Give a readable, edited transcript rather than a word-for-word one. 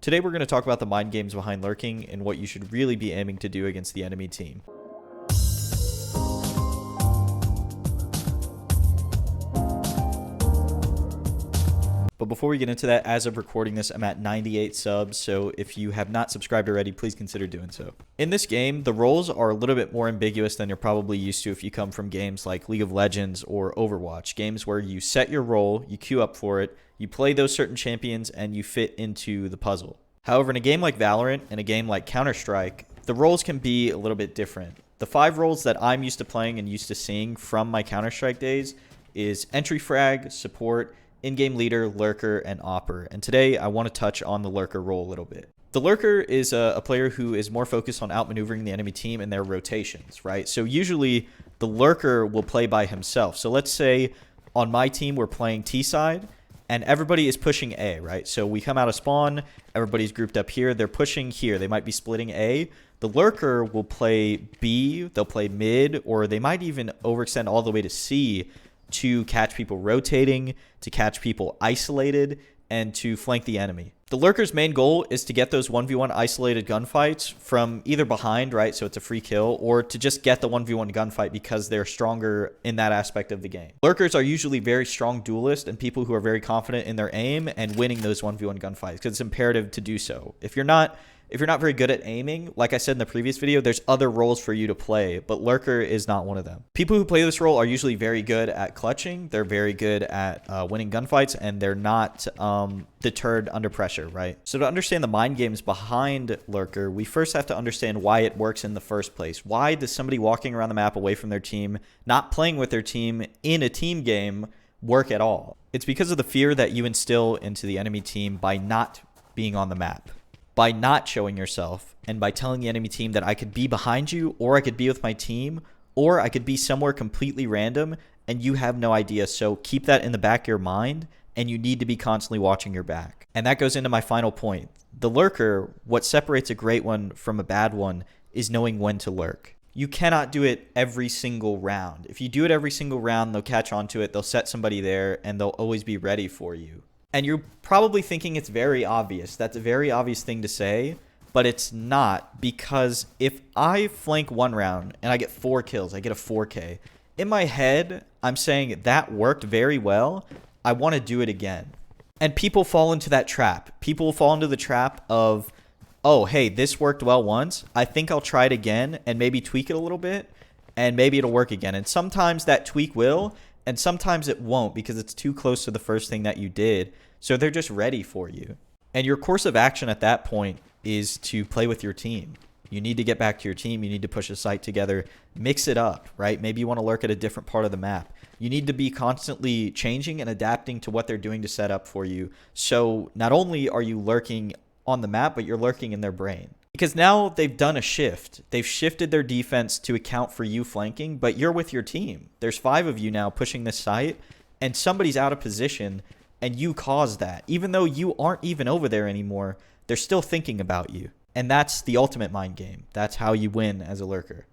Today we're going to talk about the mind games behind lurking and what you should really be aiming to do against the enemy team. But before we get into that, as of recording this, I'm at 98 subs, so if you have not subscribed already, please consider doing so. In this game, the roles are a little bit more ambiguous than you're probably used to if you come from games like League of Legends or Overwatch, games where you set your role, you queue up for it, you play those certain champions, and you fit into the puzzle. However, in a game like Valorant and a game like Counter-Strike, the roles can be a little bit different. The 5 roles that I'm used to playing and used to seeing from my Counter-Strike days is entry frag, support, in-game leader, lurker, and opper. And today I want to touch on the lurker role a little bit. The lurker is a player who is more focused on outmaneuvering the enemy team in their rotations, right? So usually the lurker will play by himself. So let's say on my team we're playing T side and everybody is pushing A, right? So we come out of spawn, everybody's grouped up here, they're pushing here, they might be splitting A. The lurker will play B, they'll play mid, or they might even overextend all the way to C to catch people rotating, to catch people isolated, and to flank the enemy. The lurker's main goal is to get those 1v1 isolated gunfights from either behind, right, so it's a free kill, or to just get the 1v1 gunfight because they're stronger in that aspect of the game. Lurkers are usually very strong duelists and people who are very confident in their aim and winning those 1v1 gunfights because it's imperative to do so. If you're not very good at aiming, like I said in the previous video, there's other roles for you to play, but lurker is not one of them. People who play this role are usually very good at clutching, they're very good at winning gunfights, and they're not deterred under pressure, right? So to understand the mind games behind lurker, we first have to understand why it works in the first place. Why does somebody walking around the map away from their team, not playing with their team in a team game, work at all? It's because of the fear that you instill into the enemy team by not being on the map, by not showing yourself, and by telling the enemy team that I could be behind you, or I could be with my team, or I could be somewhere completely random and you have no idea. So keep that in the back of your mind, and you need to be constantly watching your back. And that goes into my final point. The lurker, what separates a great one from a bad one is knowing when to lurk. You cannot do it every single round. If you do it every single round, they'll catch on to it, they'll set somebody there, and they'll always be ready for you. And you're probably thinking it's very obvious. That's a very obvious thing to say, but it's not, because if I flank one round and I get 4 kills, I get a 4K. In my head, I'm saying that worked very well. I want to do it again. And people fall into that trap. People fall into the trap of, oh, hey, this worked well once. I think I'll try it again and maybe tweak it a little bit, and maybe it'll work again. And sometimes that tweak will, and sometimes it won't because it's too close to the first thing that you did. So they're just ready for you. And your course of action at that point is to play with your team. You need to get back to your team. You need to push a site together. Mix it up, right? Maybe you want to lurk at a different part of the map. You need to be constantly changing and adapting to what they're doing to set up for you. So not only are you lurking on the map, but you're lurking in their brain. Because now they've done a shift. They've shifted their defense to account for you flanking, but you're with your team. There's 5 of you now pushing this site, and somebody's out of position, and you caused that. Even though you aren't even over there anymore, they're still thinking about you. And that's the ultimate mind game. That's how you win as a lurker.